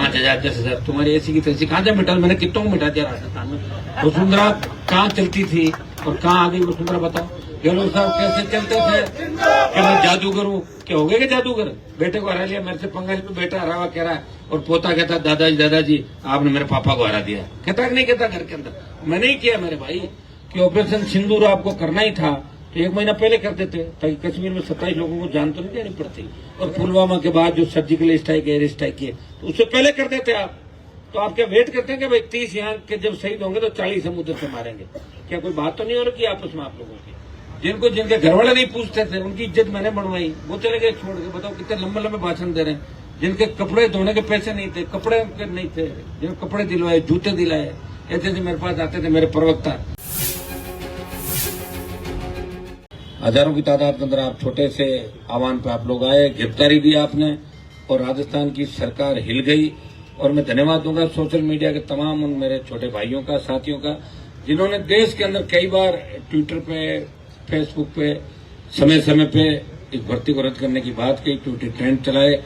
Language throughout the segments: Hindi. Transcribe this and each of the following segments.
5,000 10,000 तुम्हारी ऐसी की तैसी कहाँ से मिटा, मैंने कितनों को मिटा दिया राजस्थान में। वसुंधरा कहाँ चलती थी और कहाँ आ गई वसुंधरा, बताओ। गहलोत साहब कैसे चलते थे कि मैं जादूगर हूँ, क्या हो गए कि जादूगर, बेटे को हरा लिया, मेरे से पंगा पे बेटा हरा हुआ कह रहा है, और पोता कहता दादाजी आपने मेरे पापा को हरा दिया। कहता कि नहीं कहता घर के अंदर, मैंने ही किया मेरे भाई, कि ऑपरेशन सिंदूर आपको करना ही था तो 1 महीना पहले कर देते, ताकि कश्मीर में 27 लोगों को जान तो नहीं देनी पड़ती। और पुलवामा के बाद जो सर्जिकल स्ट्राइक एयर स्ट्राइक किए तो उससे पहले कर देते आप। तो आप क्या वेट करते हैं कि भाई 30 यहाँ के जब शहीद होंगे तो 40 हम उधर से मारेंगे? क्या कोई बात तो नहीं हो रही आपस में आप लोगों की? जिनको जिनके घर वाले नहीं पूछते थे उनकी इज्जत मैंने बढ़वाई, वो चले गए छोड़ के। बताओ कितने लंबे लंबे भाषण दे रहे हैं। जिनके कपड़े धोने के पैसे नहीं थे, कपड़े नहीं थे, जिनके कपड़े दिलवाए, जूते दिलाए, ऐसे मेरे पास आते थे मेरे प्रवक्ता। हजारों की तादाद के अंदर आप छोटे से आह्वान पे आप लोग आए, गिरफ्तारी दी आपने और राजस्थान की सरकार हिल गई। और मैं धन्यवाद दूंगा सोशल मीडिया के तमाम उन मेरे छोटे भाइयों का, साथियों का, जिन्होंने देश के अंदर कई बार ट्विटर पे, फेसबुक पे समय समय पे इस भर्ती को रद्द करने की बात कही, ट्विटर ट्रेंड चलाए।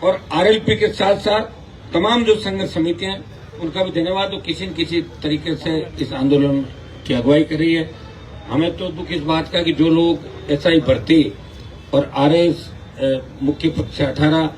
और आरएलपी के साथ साथ तमाम जो संघर्ष समितियां उनका भी धन्यवाद, वो किसी न किसी तरीके से इस आंदोलन की अगुवाई कर रही है। हमें तो दुख इस बात का कि जो लोग एसआई भर्ती और आरएस मुख्य पद से 18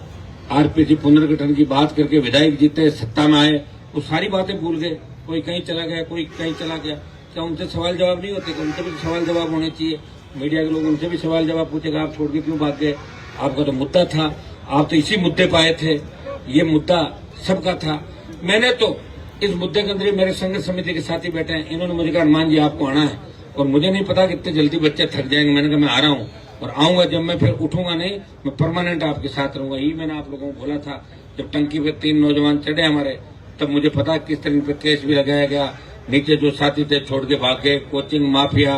आरपीसी पुनर्गठन की बात करके विधायक जीते, सत्ता में आए, वो सारी बातें भूल गए। कोई कहीं चला गया, कोई कहीं चला गया। क्या उनसे सवाल जवाब नहीं होते? उनसे भी सवाल जवाब होने चाहिए। मीडिया के लोग उनसे भी सवाल जवाब पूछेगा, आप छोड़ के क्यों भाग गए? आपका तो मुद्दा था, आप तो इसी मुद्दे पर आए थे, ये मुद्दा सबका था। मैंने तो इस मुद्दे के अंदर मेरे संघर्ष समिति के साथी बैठे हैं, इन्होंने मुझे कहा हनुमान जी आपको आना है, और मुझे नहीं पता कि इतने जल्दी बच्चे थक जाएंगे। मैंने कहा मैं आ रहा हूँ और आऊंगा, जब मैं फिर उठूंगा नहीं, मैं परमानेंट आपके साथ रहूंगा। यही मैंने आप लोगों को बोला था। जब टंकी पे 3 नौजवान चढ़े हमारे, तब मुझे पता किस तरह पे केस भी लगाया गया। नीचे जो साथी थे छोड़ के भाग गए, कोचिंग माफिया,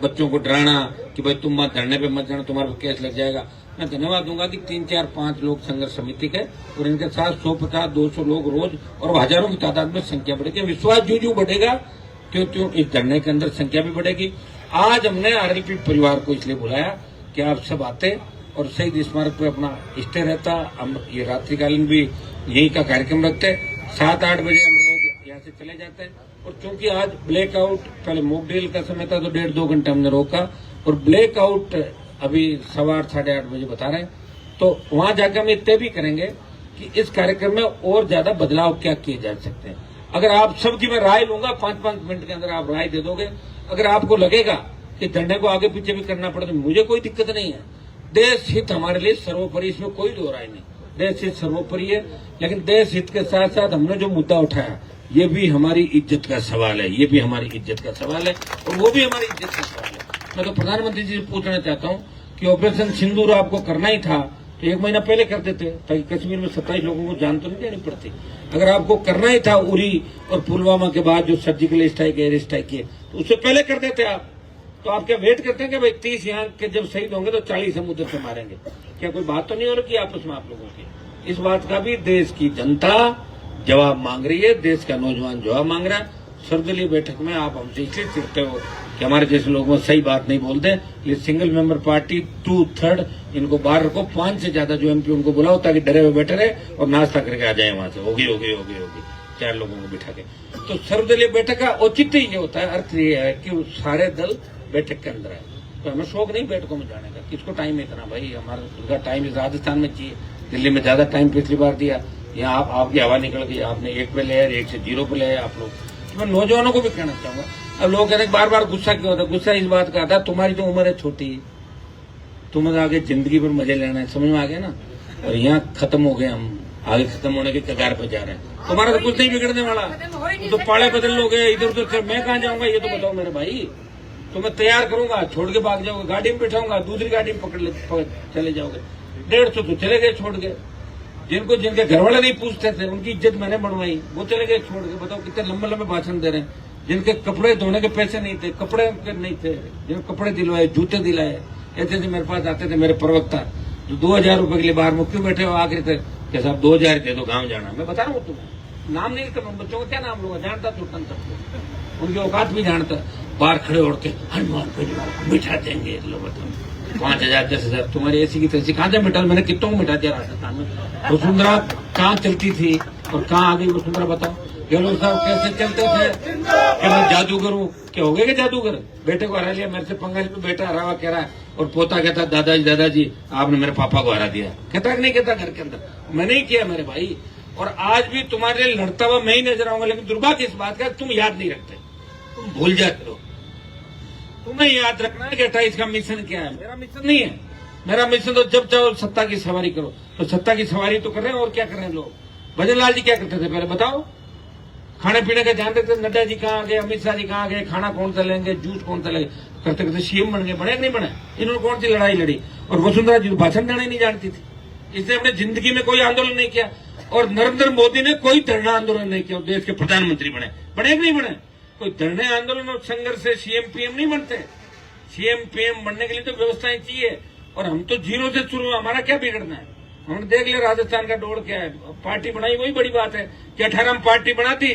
बच्चों को डराना कि भाई तुम मत धरने पे मत जाना, तुम्हारे पे केस लग जाएगा। मैं धन्यवाद दूंगा कि 3, 4, 5 लोग संघर्ष समिति के, और इनके साथ 150, 200 लोग रोज, और हजारों की तादाद में संख्या बढ़ेगी। विश्वास जो बढ़ेगा क्यों इस धरने के अंदर संख्या भी बढ़ेगी। आज हमने आरएलपी परिवार को इसलिए बुलाया कि आप सब आते और शहीद स्मारक पे अपना स्टे रहता। हम ये रात्रिकालीन भी यही का कार्यक्रम रखते, 7-8 बजे हम रोज यहाँ से चले जाते हैं। और चूंकि आज ब्लैकआउट, पहले मॉक ड्रिल का समय था तो 1.5-2 घंटे हमने रोका, और ब्लैकआउट अभी 8:15 साढ़े 8 बजे बता रहे हैं। तो वहां जाकर हम ये तय भी करेंगे कि इस कार्यक्रम में और ज्यादा बदलाव क्या किए जा सकते हैं। अगर आप सबकी मैं राय लूंगा, 5-5 मिनट के अंदर आप राय दे दोगे। अगर आपको लगेगा कि धरने को आगे पीछे भी करना पड़े तो मुझे कोई दिक्कत नहीं है। देश हित हमारे लिए सर्वोपरि, इसमें कोई दो राय नहीं। देश हित सर्वोपरि है, लेकिन देश हित के साथ साथ हमने जो मुद्दा उठाया ये भी हमारी इज्जत का सवाल है, ये भी हमारी इज्जत का सवाल है, और वो भी हमारी इज्जत का सवाल है। मैं तो प्रधानमंत्री जी से पूछना चाहता हूँ कि ऑपरेशन सिंदूर आपको करना ही था तो 1 महीना पहले कर देते, ताकि कश्मीर में 27 लोगों को जान तो नहीं देनी पड़ती। अगर आपको करना ही था उरी और पुलवामा के बाद जो सर्जिकल स्ट्राइक एयर स्ट्राइक किए तो उससे पहले कर देते आप। तो आप क्या वेट करते हैं कि भाई 30 यहाँ के जब शहीद होंगे तो 40 हम उधर से मारेंगे? क्या कोई बात तो नहीं हो रही आपस में आप लोगों की? इस बात का भी देश की जनता जवाब मांग रही है, देश का नौजवान जवाब मांग रहा है। सर्वदलीय बैठक में आप हमसे इसलिए चिढ़ते हो कि हमारे जैसे लोग में सही बात नहीं बोलते। ये सिंगल मेंबर पार्टी 2/3 इनको बाहर रखो, 5 से ज्यादा जो एमपी उनको बुलाओ ताकि डरे हुए बैठे रहे और नाश्ता करके आ जाए वहां से। होगी 4 लोगों को बिठा के। तो सर्वदलीय बैठक का औचित्य ये होता है, अर्थ ये है कि सारे दल बैठक के अंदर है। तो हमें शौक नहीं बैठकों में जाने का, किसको टाइम इतना भाई, हमारा उनका टाइम राजस्थान में चाहिए। दिल्ली में ज्यादा टाइम पिछली बार दिया, यहाँ आपकी हवा निकल गई, आपने 1 पे ले 1 से 0 पे ले आप लोग। तो मैं नौजवानों को भी कहना चाहूंगा, अब लोग कहते हैं बार बार गुस्सा क्यों होता है? गुस्सा इस बात का आता है तुम्हारी तो उम्र है छोटी, तुम्हें आगे जिंदगी भर मजे लेना है, समझ में आ गया ना। और यहाँ खत्म हो गए, हम आगे खत्म होने के कगार पर जा रहे हैं। तुम्हारा तो कुछ नहीं बिगड़ने वाला, तो पाड़े बदल लोगे इधर उधर, मैं कहाँ जाऊंगा ये तो बताओ मेरे भाई। तो मैं तैयार करूंगा, छोड़ के भाग जाओगे, गाड़ी में बिठाऊंगा, दूसरी गाड़ी में पकड़ चले जाओगे। 150 तो चले गए छोड़ के। जिनको जिनके घर वाले नहीं पूछते थे उनकी इज्जत मैंने बढ़वाई, वो चले गए छोड़ के। बताओ कितने लंबे लंबे भाषण दे रहे हैं। जिनके कपड़े धोने के पैसे नहीं थे, कपड़े नहीं थे, जिनके कपड़े दिलवाए, जूते दिलाए, ऐसे मेरे पास आते थे मेरे प्रवक्ता जो 2000 रुपए के लिए बाहर मुक्ति बैठे हो आखिर थे कि साहब 2000 दे दो गाँव जाना। मैं बता रहा हूँ तुम्हें, नाम नहीं करता, बच्चों का क्या नाम लूंगा, जानता तुरंत सबको, उनकी औकात भी जानता। बाहर खड़े उड़ के हनुमान परिवार को मिटा देंगे, लो बताओ 5,000 10,000 तुम्हारी ऐसी की तैसी कहाँ से मिटा, मैंने कितनों को मिटा दिया राजस्थान में। वसुंधरा कहाँ चलती थी और कहाँ आ गई वसुंधरा बताओ। गहलोत साहब कैसे चलते थे कि मैं जादूगर हूँ, क्या हो गए कि जादूगर, बेटे को हरा लिया, मेरे से पंगा लिया, बेटा हरा हुआ कह रहा है, और पोता कहता दादाजी आपने मेरे पापा को हरा दिया। कहता कि नहीं कहता घर के अंदर, मैंने ही किया मेरे भाई, और आज भी तुम्हारे लिए लड़ता हुआ मैं ही नजर आऊंगा। लेकिन दुर्भाग्य इस बात का तुम याद नहीं रखते, तुम भूल जाते हो। तुम्हें याद रखना है कि 28 का मिशन क्या है। मेरा मिशन नहीं है, मेरा मिशन तो जब चाहो सत्ता की सवारी करो। तो सत्ता की सवारी तो कर रहे हैं, और क्या कर रहे हैं लोग। भजन लाल जी क्या करते थे पहले बताओ, खाने पीने का ध्यान रखते थे। नड्डा जी कहाँ गए, अमित शाह जी कहाँ गए, खाना कौन सा लेंगे, जूस कौन सा लेंगे, करते करते सीएम बन गए। बने नहीं बने, इन्होंने कौन सी लड़ाई लड़ी। और वसुंधरा जी भाषण देना ही नहीं जानती थी, इसने अपने जिंदगी में कोई आंदोलन नहीं किया। और नरेंद्र मोदी ने कोई धरना आंदोलन नहीं किया, देश के प्रधानमंत्री बने कि नहीं बने। कोई धरने आंदोलन और संघर्ष से सीएम पीएम नहीं बनते। सीएम पीएम बनने के लिए तो व्यवस्थाएं चाहिए, और हम तो जीरो से शुरू, हमारा क्या बिगड़ना है। हमने देख लिया राजस्थान का दौड़ क्या है, पार्टी बनाई वही बड़ी बात है कि 18 में पार्टी बना दी,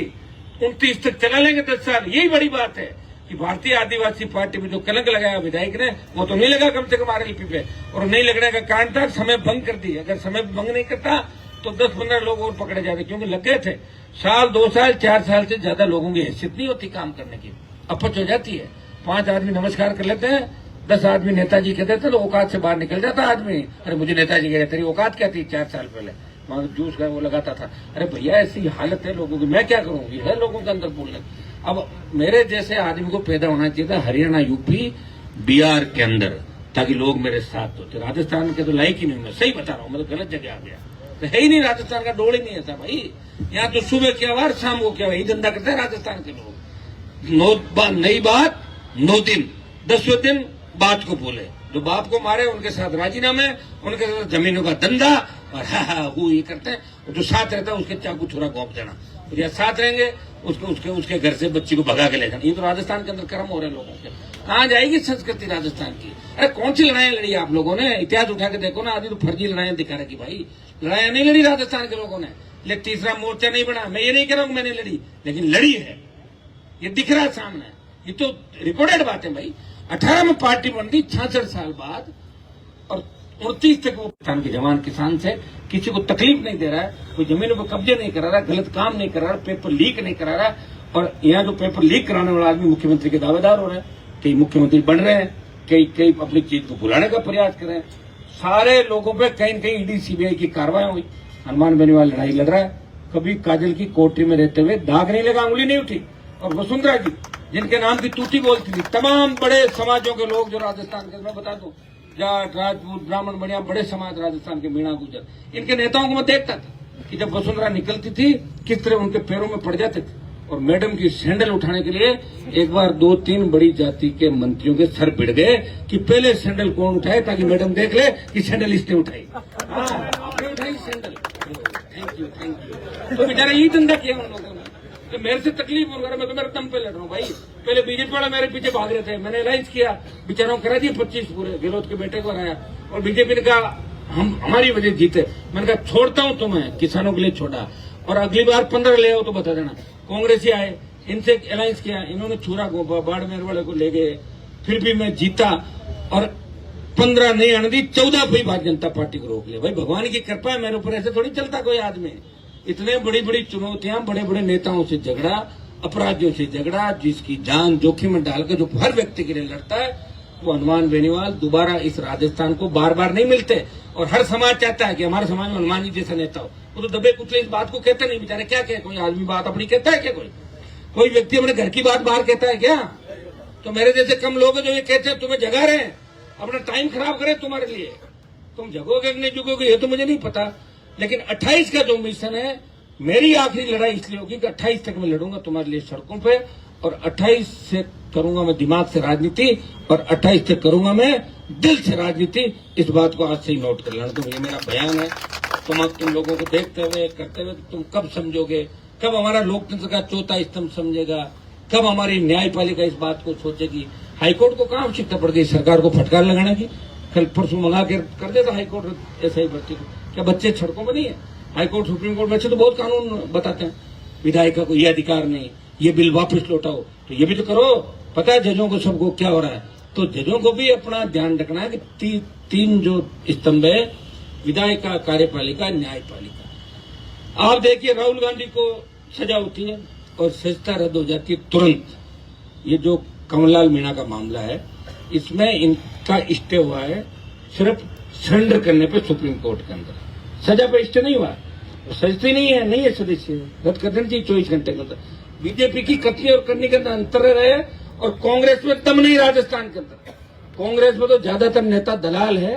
29 तक चला लेंगे 10 साल, यही बड़ी बात है। कि भारतीय आदिवासी पार्टी में जो कलंक लगाया विधायक ने, वो तो नहीं लगा कम से कम आरएलपी पे, और नहीं लगने का कारण था समय भंग कर दी। अगर समय भंग नहीं करता तो 10-15 लोग और पकड़े जाते, क्योंकि लग गए थे साल 2 साल 4 साल से ज्यादा लोगों की हैसियत नहीं होती काम करने की, अपच हो जाती है। 5 आदमी नमस्कार कर लेते हैं, 10 आदमी नेताजी कहते थे तो औकात से बाहर निकल जाता आदमी। अरे मुझे नेताजी कह तेरी औकात क्या थी 4 साल पहले, वहां जूस का वो लगाता था। अरे भैया ऐसी हालत है लोगों की, मैं क्या करूं, ये है लोगों के अंदर बोलने। अब मेरे जैसे आदमी को पैदा होना चाहिए था हरियाणा, यूपी, बिहार के अंदर, ताकि लोग मेरे साथ होते। राजस्थान के तो लायक ही नहीं, मैं सही बता रहा हूँ, मैं तो गलत जगह आ गया, तो है ही नहीं। राजस्थान का डोल ही नहीं ऐसा भाई, यहाँ तो सुबह क्या बार शाम को क्या, यही धंधा करते हैं राजस्थान के लोग। नई बात 9 दिन, 10वें दिन बात को बोले, जो बाप को मारे उनके साथ राजीनामे, उनके साथ जमीनों का धंधा, और ये करते हैं। जो साथ रहता है उसके चाकू छुरा घोंप देना, और या साथ रहेंगे उसके घर से बच्ची को भगा के ले जाना। ये तो राजस्थान के अंदर कर्म हो रहे हैं लोगों के। कहाँ जाएगी संस्कृति राजस्थान की। अरे कौन सी लड़ाई लड़ी आप लोगों ने, इतिहास उठा के देखो ना, आदि तो फर्जी लड़ाइयां दिखा रखी भाई। लड़ाइयां नहीं लड़ी राजस्थान के लोगों ने, लेकिन तीसरा मोर्चा नहीं बना। मैं ये नहीं कह रहा हूं मैंने लड़ी, लेकिन लड़ी है, ये दिख रहा है सामने, ये तो रिकॉर्डेड बात है भाई। 18 में पार्टी बन गई 66 साल बाद, और 29 तक वो किसान के जवान किसान से किसी को तकलीफ नहीं दे रहा है, कोई जमीनों पर कब्जे नहीं करा रहा, गलत काम नहीं करा रहा, पेपर लीक नहीं करा रहा। और यहाँ जो पेपर लीक कराने वाला आदमी मुख्यमंत्री के दावेदार हो रहे हैं, कई मुख्यमंत्री बन रहे हैं, कई अपनी चीज को भुलाने का प्रयास कर रहे हैं। सारे लोगों पे कहीं न कहीं ईडी सीबीआई की कार्रवाई हुई। हनुमान बेनीवाल लड़ाई लड़ रहा है, कभी काजल की कोठरी में रहते हुए दाग नहीं लगा, उंगली नहीं उठी। और वसुंधरा जी जिनके नाम की टूटी बोलती थी, तमाम बड़े समाजों के लोग जो राजस्थान के, मैं बता दूं, जाट, राजपूत, ब्राह्मण, बढ़िया बड़े समाज राजस्थान के, मीणा गुजर, इनके नेताओं को मैं देखता था कि जब वसुंधरा निकलती थी किस तरह उनके पैरों में पड़ जाते थे। और मैडम की सैंडल उठाने के लिए एक बार 2-3 बड़ी जाति के मंत्रियों के सर भिड़ गए कि पहले सैंडल कौन उठाए, ताकि मैडम देख ले कि सैंडल इसने उठाई। आपने उठाई सैंडल, थैंक यू। तो बेचारा यही धंधा किया उन लोगों ने। तो मेरे से तकलीफ हो रहा, मैं तो मेरे दम पे लड़ रहा हूँ भाई। पहले बीजेपी वाला मेरे पीछे भाग रहे थे, मैंने अलाइज किया, बेचारों को करा दिए 25 पूरे, गहलोत के बेटे को हराया। और बीजेपी ने कहा हम हमारी वजह जीते। मैंने कहा छोड़ता हूँ तुम्हें, किसानों के लिए छोड़ा, और अगली बार 15 ले आओ तो बता देना। कांग्रेसी आए, इनसे अलायंस किया, इन्होंने छुरा गोपा, बाड़मेर वाले को ले गए, फिर भी मैं जीता। और 15 नहीं आने दी, 14 पे भारतीय जनता पार्टी को रोक लिया। भाई भगवान की कृपा है मेरे ऊपर, ऐसे थोड़ी चलता कोई आदमी। इतने बड़ी बड़ी चुनौतियां, बड़े बड़े नेताओं से झगड़ा, अपराधियों से झगड़ा, जिसकी जान जोखिम में डालकर जो हर व्यक्ति के लिए लड़ता है, वो हनुमान बेनीवाल दोबारा इस राजस्थान को बार बार नहीं मिलते। और हर समाज चाहता है कि हमारे समाज में हनुमान जी जैसा नेता हो। वो तो दबे कुचले इस बात को कहते नहीं, बेचारे क्या कहे, कोई आदमी बात अपनी कहता है क्या, कोई व्यक्ति अपने घर की बात बाहर कहता है क्या। तो मेरे जैसे कम लोग हैं जो ये कहते हैं तुम्हें जगा रहे हैं, अपना टाइम खराब करें तुम्हारे लिए, तुम जगोगे कि नहीं जगोगे ये तो मुझे नहीं पता। लेकिन 28 का जो मिशन है, मेरी आखिरी लड़ाई इसलिए होगी कि 28 तक मैं लड़ूंगा तुम्हारे लिए सड़कों पे, और 28 से करूंगा मैं दिमाग से राजनीति, और 28 से करूंगा मैं दिल से राजनीति। इस बात को आज से ही नोट कर लेना। तो ये मेरा बयान है। तुम लोगों को देखते हुए करते हुए तुम कब समझोगे, कब हमारा लोकतंत्र का चौथा स्तंभ समझेगा, कब हमारी न्यायपालिका इस बात को सोचेगी। हाईकोर्ट को कहाँ आवश्यकता पड़ गई सरकार को फटकार लगाने की, कल परसों मंगा कर देता हाईकोर्ट ऐसा ही भर्ती को। क्या बच्चे सड़कों में नहीं है? हाईकोर्ट सुप्रीम कोर्ट में से तो बहुत कानून बताते हैं, विधायिका को ये अधिकार नहीं, ये बिल वापस लौटाओ, तो ये भी तो करो। पता है जजों को सबको क्या हो रहा है, तो जजों को भी अपना ध्यान रखना है कि तीन जो स्तंभ है, विधायिका, कार्यपालिका, न्यायपालिका, आप देखिए राहुल गांधी को सजा होती है और सजता रद्द हो जाती है तुरंत। ये जो कमललाल मीणा का मामला है, इसमें इनका स्टे हुआ है सिर्फ सरेंडर करने पे सुप्रीम कोर्ट के अंदर, सजा पे स्टे नहीं हुआ। तो सजती नहीं है सदस्य, रद्द कर देना चाहिए 24 घंटे के अंदर। बीजेपी की कथनी और करने के अंदर अंतर रहे और कांग्रेस में दम नहीं। राजस्थान के अंदर कांग्रेस में तो ज्यादातर नेता दलाल है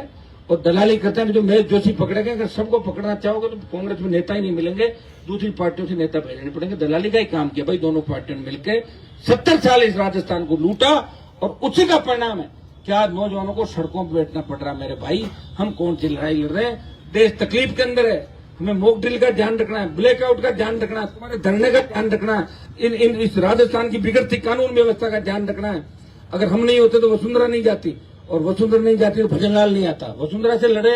और दलाली करते हैं। जो महेश जोशी पकड़े गए, अगर सबको पकड़ना चाहोगे तो कांग्रेस में नेता ही नहीं मिलेंगे, दूसरी पार्टियों से नेता भेजने पड़ेंगे। दलाली का ही काम किया भाई दोनों पार्टियों ने मिलकर। 70 साल इस राजस्थान को लूटा और उसी का परिणाम है कि आज नौजवानों को सड़कों पर बैठना पड़ रहा है। मेरे भाई, हम कौन सी लड़ाई लड़ रहे हैं? देश तकलीफ के अंदर है। हमें मॉक ड्रिल का ध्यान रखना है, ब्लैकआउट का ध्यान रखना है, तुम्हारे धरने का ध्यान रखना है, इस राजस्थान की बिगड़ती कानून व्यवस्था का ध्यान रखना है। अगर हम नहीं होते तो वसुंधरा नहीं जाती, और वसुंधरा नहीं जाती तो भजनलाल नहीं आता। वसुंधरा से लड़े,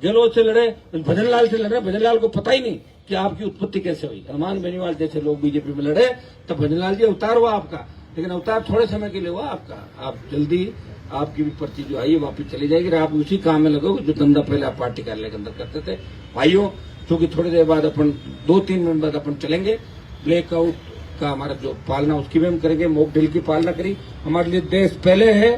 गहलोत से लड़े, भजनलाल से लड़े। भजनलाल को पता ही नहीं कि आपकी उत्पत्ति कैसे हुई। हनुमान बेनीवाल जैसे लोग बीजेपी में लड़े, तब भजनलाल जी अवतार हुआ आपका, लेकिन अवतार थोड़े समय के लिए हुआ आपका। आप जल्दी, आपकी भी पर्ची जो आई है वापिस चली जाएगी। आप उसी काम में लगोगे जो धंधा पहले आप पार्टी कार्यालय के अंदर करते थे। भाइयों, क्योंकि थोड़ी देर बाद अपन 2-3 मिनट बाद अपन चलेंगे, ब्लैकआउट का हमारा जो पालना उसकी भी हम करेंगे, मॉक ड्रिल की पालना करी। हमारे लिए देश पहले है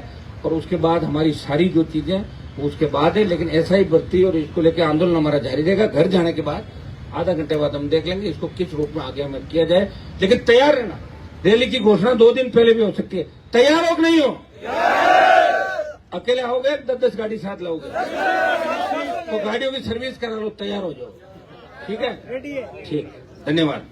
और उसके बाद हमारी सारी जो चीजें वो उसके बाद है। लेकिन ऐसा ही बढ़ती और इसको लेकर आंदोलन हमारा जारी रहेगा। घर जाने के बाद आधा घंटे बाद हम देख लेंगे इसको किस रूप में आगे हमें किया जाए। लेकिन तैयार रहना, रैली की घोषणा 2 दिन पहले भी हो सकती है। तैयार हो कि नहीं हो? अकेले आओगे, 10-10 गाड़ी साथ लाओगे तो गाड़ियों की सर्विस करा लो, तैयार हो जाओ। ठीक है, ठीक, धन्यवाद।